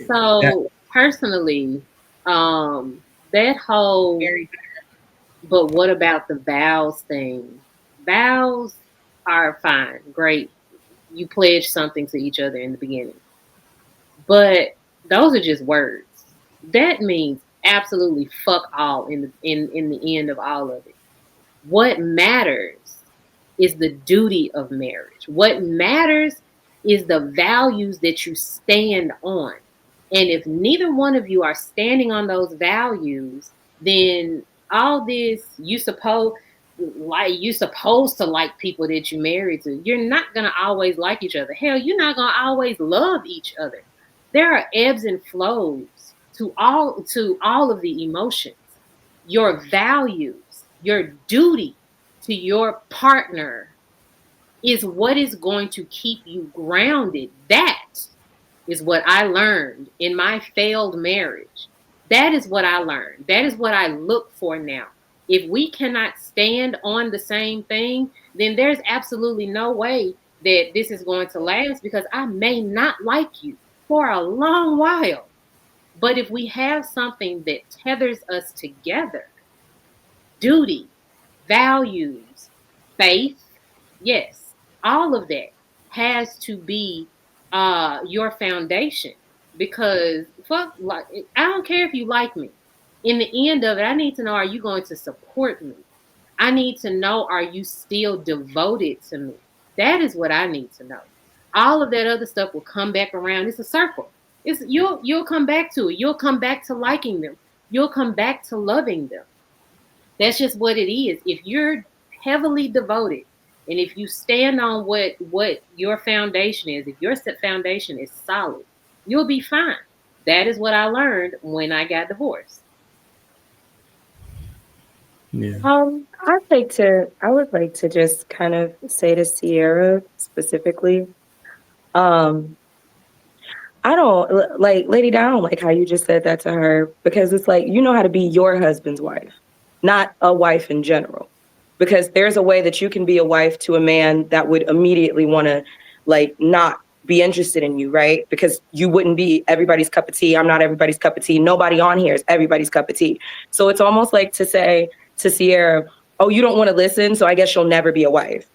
So personally, that whole Very but what about the vows thing? Vows are fine, great. You pledge something to each other in the beginning. But those are just words. That means absolutely fuck all in the end of all of it. What matters is the duty of marriage. What matters is the values that you stand on. And if neither one of you are standing on those values, then all this you supposed to like people that you married to. You're not gonna always like each other. Hell, you're not gonna always love each other. There are ebbs and flows to all of the emotions. Your values, your duty to your partner is what is going to keep you grounded. That is what I learned in my failed marriage. That is what I learned. That is what I look for now. If we cannot stand on the same thing, then there's absolutely no way that this is going to last because I may not like you for a long while. But if we have something that tethers us together, duty, values, faith, yes, all of that has to be your foundation because fuck like I don't care if you like me. In the end of it, I need to know, are you going to support me? I need to know, are you still devoted to me? That is what I need to know. All of that other stuff will come back around. It's a circle. It's you'll come back to it. You'll come back to liking them. You'll come back to loving them. That's just what it is. If you're heavily devoted and if you stand on what your foundation is, if your foundation is solid, you'll be fine. That is what I learned when I got divorced. Yeah. I would like to just kind of say to Sierra specifically, um, I don't like Lady Di, I don't like how you just said that to her because it's like you know how to be your husband's wife, not a wife in general. Because there's a way that you can be a wife to a man that would immediately want to like not be interested in you, right? Because you wouldn't be everybody's cup of tea. I'm not everybody's cup of tea. Nobody on here is everybody's cup of tea. So it's almost like to say to Sierra, "Oh, you don't want to listen, so I guess you'll never be a wife."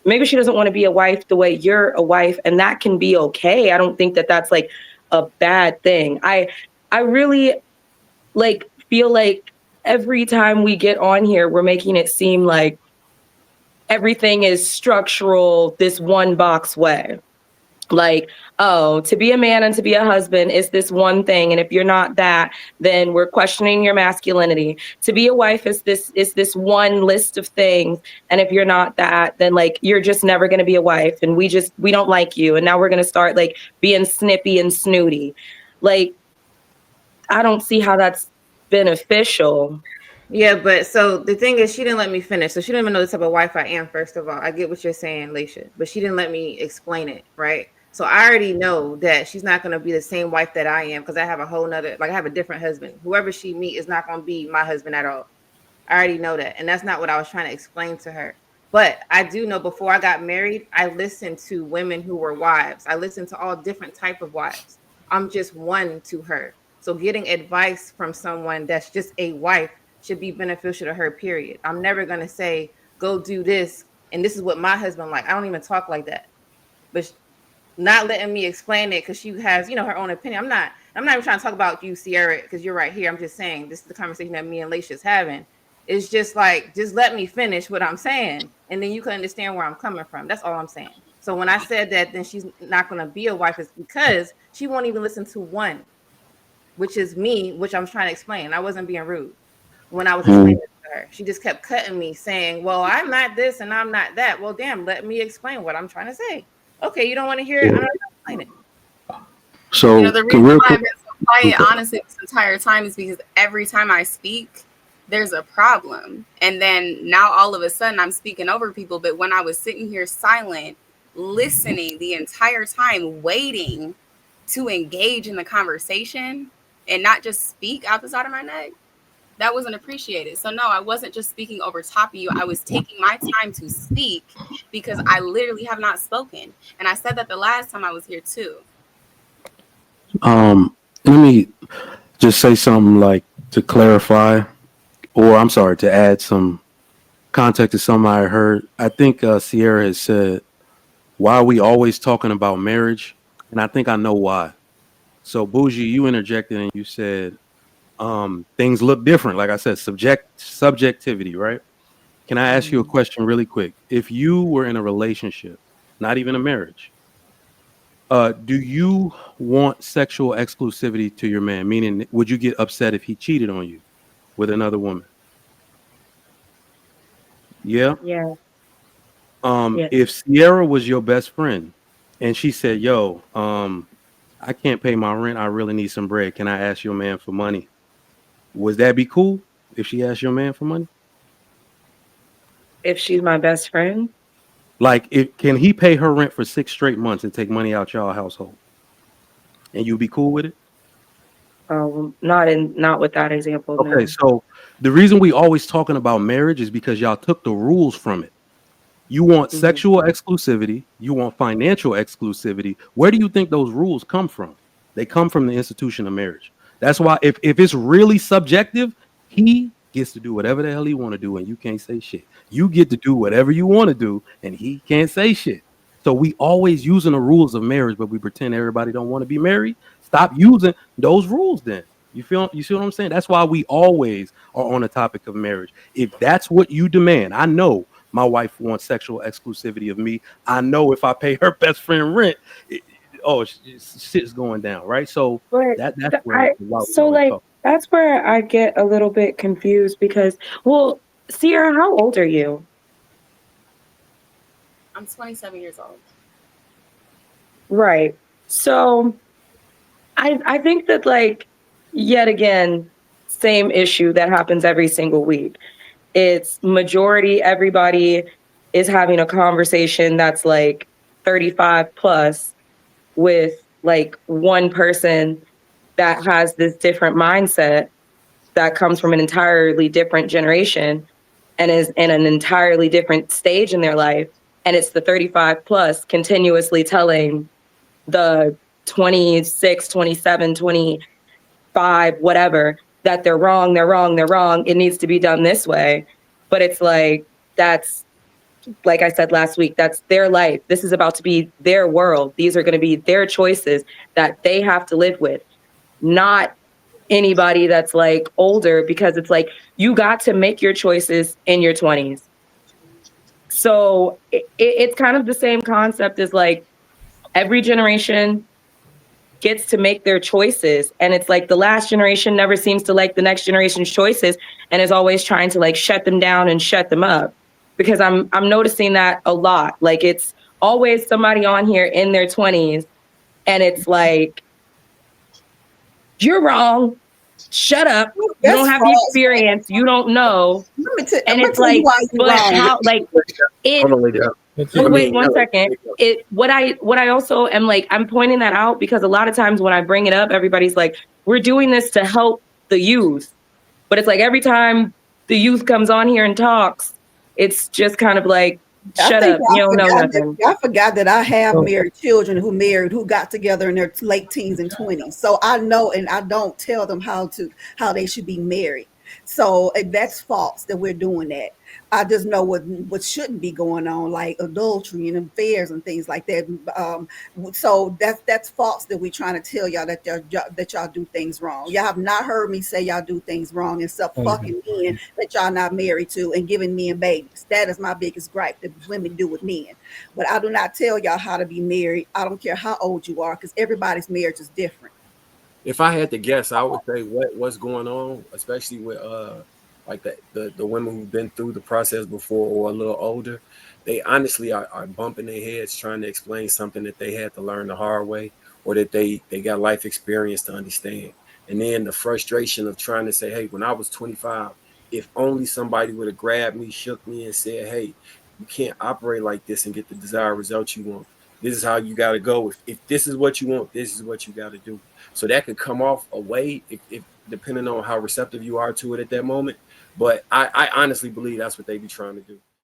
Maybe she doesn't want to be a wife the way you're a wife, and that can be okay. I don't think that that's like a bad thing. I really like feel like every time we get on here we're making it seem like everything is structural this one box way. Like, oh, to be a man and to be a husband is this one thing, and if you're not that, then we're questioning your masculinity. To be a wife is this one list of things, and if you're not that, then like you're just never going to be a wife, and we don't like you, and now we're going to start like being snippy and snooty. Like, I don't see how that's beneficial. Yeah, but so the thing is, she didn't let me finish. So she didn't even know the type of wife I am, first of all. I get what you're saying, Leisha, but she didn't let me explain it, right? So I already know that she's not going to be the same wife that I am because I have a whole nother, like I have a different husband. Whoever she meet is not going to be my husband at all. I already know that. And that's not what I was trying to explain to her. But I do know before I got married, I listened to women who were wives. I listened to all different type of wives. I'm just one to her. So getting advice from someone that's just a wife should be beneficial to her, period. I'm never going to say, go do this. And this is what my husband like. I don't even talk like that. But not letting me explain it because she has, her own opinion. I'm not even trying to talk about you, Sierra, because you're right here. I'm just saying this is the conversation that me and Laisha's having. It's just like, just let me finish what I'm saying, and then you can understand where I'm coming from. That's all I'm saying. So when I said that, then she's not going to be a wife, is because she won't even listen to one, which is me, which I'm trying to explain. I wasn't being rude when I was explaining it to her. She just kept cutting me, saying, "Well, I'm not this and I'm not that." Well, damn, let me explain what I'm trying to say. Okay, you don't want to hear it. I'm not going to explain it. So, The reason real why quick. I've been so quiet, honestly, this entire time is because every time I speak, there's a problem. And then now all of a sudden I'm speaking over people. But when I was sitting here silent, listening the entire time, waiting to engage in the conversation and not just speak out the side of my neck, that wasn't appreciated. So, no, I wasn't just speaking over top of you. I was taking my time to speak because I literally have not spoken. And I said that the last time I was here, too. Let me just say something like to clarify, or I'm sorry, to add some context to something I heard. I think Sierra has said, "Why are we always talking about marriage?" And I think I know why. So, Bougie, you interjected and you said things look different. Like I said, subjectivity, right? Can I ask you a question really quick? If you were in a relationship, not even a marriage, do you want sexual exclusivity to your man? Meaning, would you get upset if he cheated on you with another woman? Yeah. Yeah, yeah. If Sierra was your best friend and she said, "Yo, I can't pay my rent. I really need some bread. Can I ask your man for money?" Would that be cool if she asked your man for money? If she's my best friend, Like, can he pay her rent for 6 straight months and take money out y'all household, and you be cool with it? not with that example, Okay, no. so the reason we always talking about marriage is because y'all took the rules from it. You want Hmm. sexual exclusivity, you want financial exclusivity. Where do you think those rules come from? They come from the institution of marriage. That's why if it's really subjective, he gets to do whatever the hell he want to do and you can't say shit. You get to do whatever you want to do and he can't say shit. So we always using the rules of marriage, but we pretend everybody don't want to be married. Stop using those rules then. You see what I'm saying? That's why we always are on the topic of marriage. If that's what you demand, I know my wife wants sexual exclusivity of me. I know if I pay her best friend rent, shit's going down, right? So But that's why we so always like talk. that's where I get a little bit confused because, well, Sierra, how old are you? I'm 27 years old. Right. So I think that, like, yet again, same issue that happens every single week. It's majority everybody is having a conversation that's like 35 plus with like one person that has this different mindset that comes from an entirely different generation and is in an entirely different stage in their life. And it's the 35 plus continuously telling the 26, 27, 25, whatever, that they're wrong, they're wrong, they're wrong. It needs to be done this way. But it's like, that's, like I said last week, that's their life. This is about to be their world. These are going to be their choices that they have to live with, not anybody that's like older, because it's like you got to make your choices in your 20s. So it's kind of the same concept as like every generation gets to make their choices, and it's like the last generation never seems to like the next generation's choices and is always trying to like shut them down and shut them up, because I'm noticing that a lot. Like it's always somebody on here in their 20s and it's like, you're wrong, shut up, you That's don't have the false, man. experience, you don't know. I'm And gonna it's tell you like, why you're but wrong. how, like, it, Hold on, lady. wait, I wait mean, one second. It what I also am like, I'm pointing that out because a lot of times when I bring it up, everybody's like, we're doing this to help the youth. But it's like every time the youth comes on here and talks, it's just kind of like, I shut think up, you don't know nothing. I forgot that I have So, married children who got together in their late teens and 20s. So I know, and I don't tell them how they should be married. So that's false that we're doing that. I just know what shouldn't be going on, like adultery and affairs and things like that. So that's false that we're trying to tell y'all that y'all do things wrong. Y'all have not heard me say y'all do things wrong except fucking men that y'all not married to and giving men babies. That is my biggest gripe that women do with men. But I do not tell y'all how to be married. I don't care how old you are, because everybody's marriage is different. if I had to guess, I would say what's going on, especially with like the women who've been through the process before or a little older. They honestly are bumping their heads trying to explain something that they had to learn the hard way, or that they got life experience to understand. And then the frustration of trying to say, hey, when I was 25, if only somebody would have grabbed me, shook me, and said, hey, you can't operate like this and get the desired result you want. This is how you got to go. If this is what you want, this is what you got to do. So that could come off a way if depending on how receptive you are to it at that moment. But I honestly believe that's what they be trying to do.